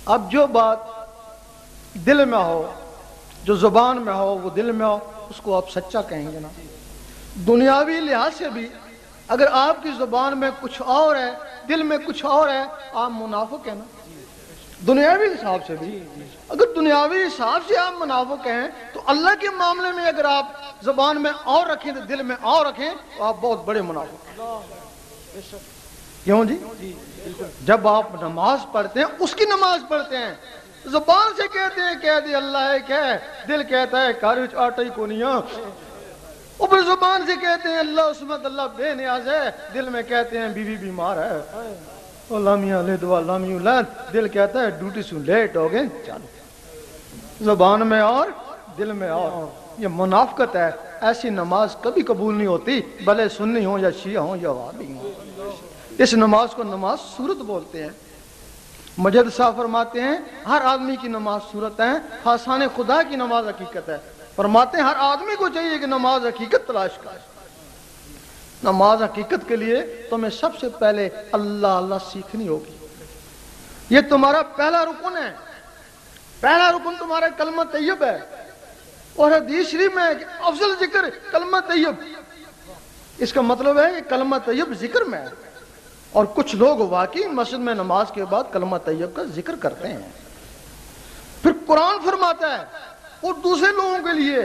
اب جو بات دل میں ہو، جو زبان میں ہو، وہ دل میں ہو، اس کو آپ سچا کہیں گے نا۔ دنیاوی لحاظ سے بھی اگر آپ کی زبان میں کچھ اور ہے، دل میں کچھ اور ہے، آپ منافق ہیں نا۔ دنیاوی حساب سے بھی اگر دنیاوی حساب سے آپ منافق ہیں تو اللہ کے معاملے میں اگر آپ زبان میں اور رکھیں تو دل میں اور رکھیں تو آپ بہت بڑے منافق ہیں۔ کیوں جی؟ جب آپ نماز پڑھتے ہیں، اس کی نماز پڑھتے ہیں، زبان سے کہتے ہیں کہہ دے اللہ ہے کہ دل کہتا ہے کارج آٹا ہی کونیا، اوپر زبان سے کہتے ہیں اللہ عصمت، اللہ بے نیاز ہے، دل میں کہتے ہیں بیوی بیمار ہے، لامیاں لے دعا لامیوں لین، دل کہتا ہے ڈیوٹی سے لیٹ ہو گئے چلو۔ زبان میں اور دل میں اور، یہ منافقت ہے۔ ایسی نماز کبھی قبول نہیں ہوتی، بھلے سنی ہوں یا شیعہ ہوں یا وہابی ہوں۔ اس نماز کو نماز صورت بولتے ہیں۔ مجد صاحب فرماتے ہیں ہر آدمی کی نماز صورت ہے، خاصان خدا کی نماز حقیقت ہے۔ فرماتے ہیں ہر آدمی کو چاہیے کہ نماز حقیقت تلاش کرے۔ نماز حقیقت کے لیے تمہیں سب سے پہلے اللہ اللہ سیکھنی ہوگی۔ یہ تمہارا پہلا رکن ہے، پہلا رکن تمہارا کلمہ طیب ہے، اور حدیث شریف میں افضل ذکر کلمہ طیب، اس کا مطلب ہے کہ کلمہ طیب ذکر میں ہے۔ اور کچھ لوگ واقعی مسجد میں نماز کے بعد کلمہ طیب کا ذکر کرتے ہیں۔ پھر قرآن فرماتا ہے اور دوسرے لوگوں کے لیے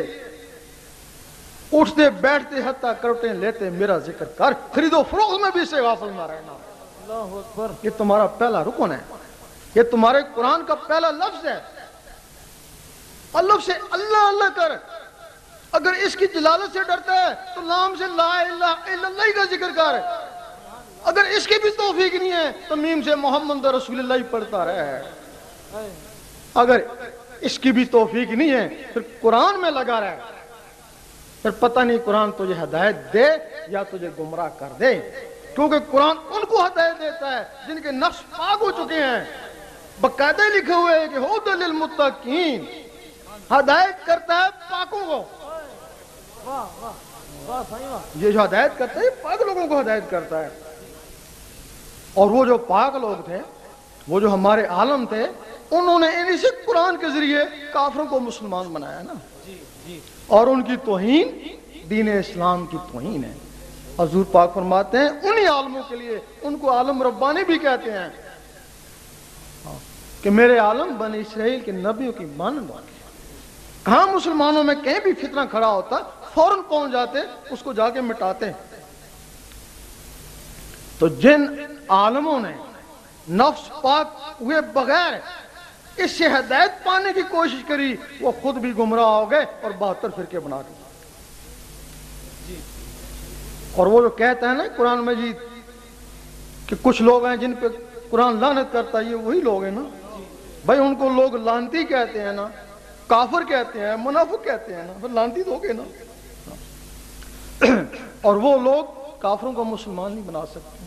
اٹھتے بیٹھتے حتیٰ کروٹیں لیتے میرا ذکر کر، خرید و فروخت میں بھی سے غافل نہ رہنا۔ اللہ اکبر۔ یہ تمہارا پہلا رکن ہے، یہ تمہارے قرآن کا پہلا لفظ ہے۔ اللہ سے اللہ اللہ کر، اگر اس کی جلالت سے ڈرتا ہے تو نام سے لا الہ الا اللہ کا ذکر کر، اگر اس کی بھی توفیق نہیں ہے تو میم سے محمد رسول اللہ پڑھتا رہے، اگر اس کی بھی توفیق نہیں ہے پھر قرآن میں لگا رہے، پھر پتہ نہیں قرآن تجھے ہدایت دے یا تجھے گمراہ کر دے، کیونکہ قرآن ان کو ہدایت دیتا ہے جن کے نفس پاک ہو چکے ہیں۔ باقاعدہ لکھے ہوئے ہے کہ ھدی للمتقین، ہدایت کرتا ہے پاکوں کو۔ یہ جو ہدایت کرتا ہے پاک لوگوں کو ہدایت کرتا ہے۔ اور وہ جو پاک لوگ تھے، وہ جو ہمارے عالم تھے، انہوں نے اسی قرآن کے ذریعے کافروں کو مسلمان بنایا نا، اور ان کی توہین دین اسلام کی توہین ہے۔ حضور پاک فرماتے ہیں انہی عالموں کے لیے، ان کو عالم ربانی بھی کہتے ہیں، کہ میرے عالم بنی اسرائیل کے نبیوں کی مانند والے۔ کہاں مسلمانوں میں کہیں بھی فتنہ کھڑا ہوتا فوراً پہنچ جاتے، اس کو جا کے مٹاتے۔ تو جن عالموں نے نفس پاک ہوئے بغیر اس سے ہدایت پانے کی کوشش کری، وہ خود بھی گمراہ ہو گئے اور 72 فرقے بنا دیے۔ اور وہ جو کہتا ہے نا قرآن مجید کہ کچھ لوگ ہیں جن پہ قرآن لعنت کرتا ہے، یہ وہی لوگ ہیں نا بھائی، ان کو لوگ لعنتی کہتے ہیں نا، کافر کہتے ہیں، منافق کہتے ہیں نا، پھر لعنتی تو ہو گئے نا۔ اور وہ لوگ کافروں کو مسلمان نہیں بنا سکتے،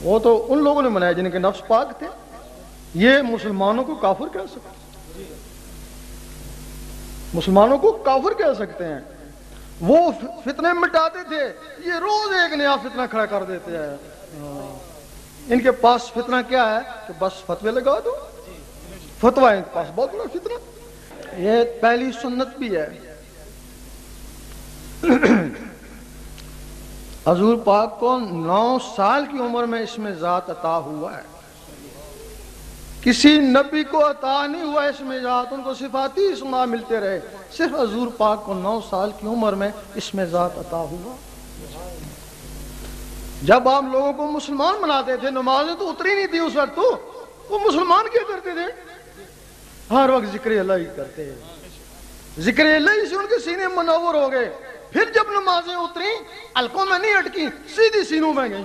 وہ تو ان لوگوں نے بنایا جن کے نفس پاک تھے۔ یہ مسلمانوں کو کافر کہہ سکتے ہیں، مسلمانوں کو کافر کہہ سکتے ہیں۔ وہ فتنے مٹاتے تھے، یہ روز ایک نیا فتنہ کھڑا کر دیتے ہیں۔ ان کے پاس فتنہ کیا ہے کہ بس فتوے لگا دو، فتوہ ان کے پاس بہت بڑا فتنہ۔ یہ پہلی سنت بھی ہے۔ حضور پاک کو 9 سال کی عمر میں اس میں ذات عطا ہوا ہے، کسی نبی کو عطا نہیں ہوا اس میں ذات، ان کو صفاتی اسماء ملتے رہے، صرف حضور پاک کو 9 سال کی عمر میں اس میں ذات عطا ہوا۔ جب آپ لوگوں کو مسلمان بناتے تھے، نمازیں تو اتری نہیں تھی اس وقت، تو وہ مسلمان کیا کرتے تھے؟ ہر وقت ذکر اللہ ہی کرتے ہیں، ذکر اللہ سے ان کے سینے منور ہو گئے۔ پھر جب نمازیں اتری، حلقوں میں نہیں اٹکی، سیدھی سینوں میں گئی۔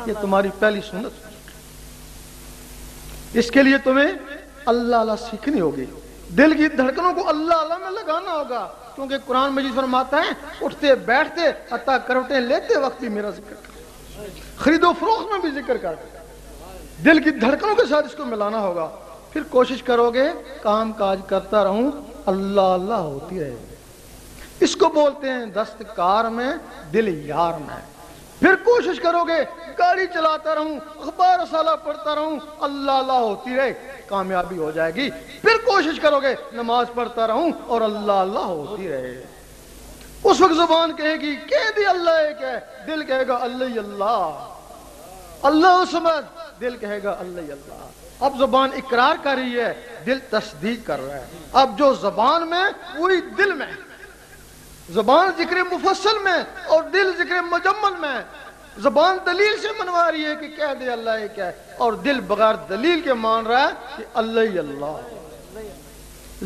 یہ تمہاری پہلی سنت۔ اس کے لیے تمہیں اللہ اللہ سیکھنی ہوگی، دل کی دھڑکنوں کو اللہ اللہ میں لگانا ہوگا، کیونکہ قرآن مجید فرماتا ہے اٹھتے بیٹھتے حتیٰ کروٹیں لیتے وقت بھی میرا ذکر کر، خرید و فروخت میں بھی ذکر کر، دل کی دھڑکنوں کے ساتھ اس کو ملانا ہوگا۔ پھر کوشش کرو گے کام کاج کرتا رہوں، اللہ اللہ ہوتی رہے۔ اس کو بولتے ہیں دستکار میں دل یار میں۔ پھر کوشش کرو گے گاڑی چلاتا رہوں، اخبار رسالہ پڑھتا رہوں، اللہ اللہ ہوتی رہے، کامیابی ہو جائے گی۔ پھر کوشش کرو گے نماز پڑھتا رہوں اور اللہ اللہ ہوتی رہے، اس وقت زبان کہے گی کہہ دی اللہ ایک ہے، دل کہے گا اللہ اللہ، اللہ سمجھ، دل کہے گا اللہ اللہ۔ اب زبان اقرار کر رہی ہے، دل تصدیق کر رہا ہے۔ اب جو زبان میں وہی دل میں، زبان ذکر مفصل میں اور دل ذکر مجمل میں۔ زبان دلیل سے منوا رہی ہے کہ کہہ دے اللہ ایک ہے، اور دل بغیر دلیل کے مان رہا ہے کہ اللہ اللہ۔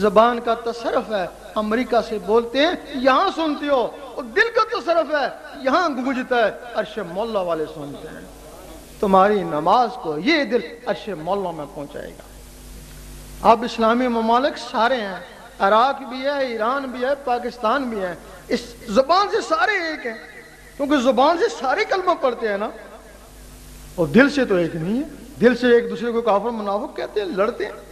زبان کا تصرف ہے، امریکہ سے بولتے ہیں یہاں سنتے ہو، اور دل کا تصرف ہے یہاں گونجتا ہے، عرش مولا والے سنتے ہیں۔ تمہاری نماز کو یہ دل عرش مولا میں پہنچائے گا۔ اب اسلامی ممالک سارے ہیں، عراق بھی ہے، ایران بھی ہے، پاکستان بھی ہے، اس زبان سے سارے ایک ہیں، کیونکہ زبان سے سارے کلمہ پڑھتے ہیں نا، اور دل سے تو ایک نہیں ہے۔ دل سے ایک دوسرے کو کافر منافق کہتے ہیں، لڑتے ہیں۔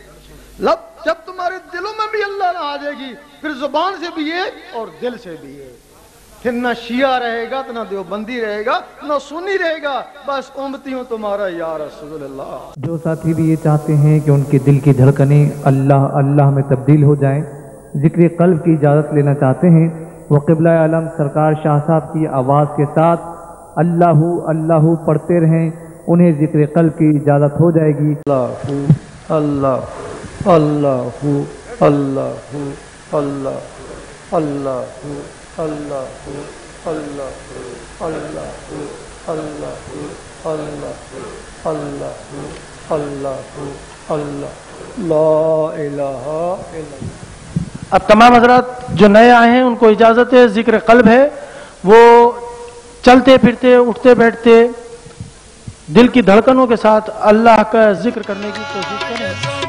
جب تمہارے دلوں میں بھی اللہ نہ آ جائے گی، پھر زبان سے بھی ایک اور دل سے بھی ایک، پھر نہ شیعہ رہے گا، نہ دیوبندی رہے گا، نہ سنی رہے گا، بس امتی ہوں تمہارا یا رسول اللہ۔ جو ساتھی بھی یہ چاہتے ہیں کہ ان کے دل کی دھڑکنیں اللہ اللہ میں تبدیل ہو جائیں، ذکر قلب کی اجازت لینا چاہتے ہیں، وہ قبلہ عالم سرکار شاہ صاحب کی آواز کے ساتھ اللہ اللہ پڑھتے رہیں، انہیں ذکر قلب کی اجازت ہو جائے گی۔ اللہ اللہ اللہ اللہ اللہ اللہ اللہ اللہ اللہ اللہ اللہ اللہ اللہ لا الہ الا اللہ۔ اب تمام حضرات جو نئے آئے ہیں ان کو اجازت ہے، ذکر قلب ہے، وہ چلتے پھرتے اٹھتے بیٹھتے دل کی دھڑکنوں کے ساتھ اللہ کا ذکر کرنے کی کوشش کریں۔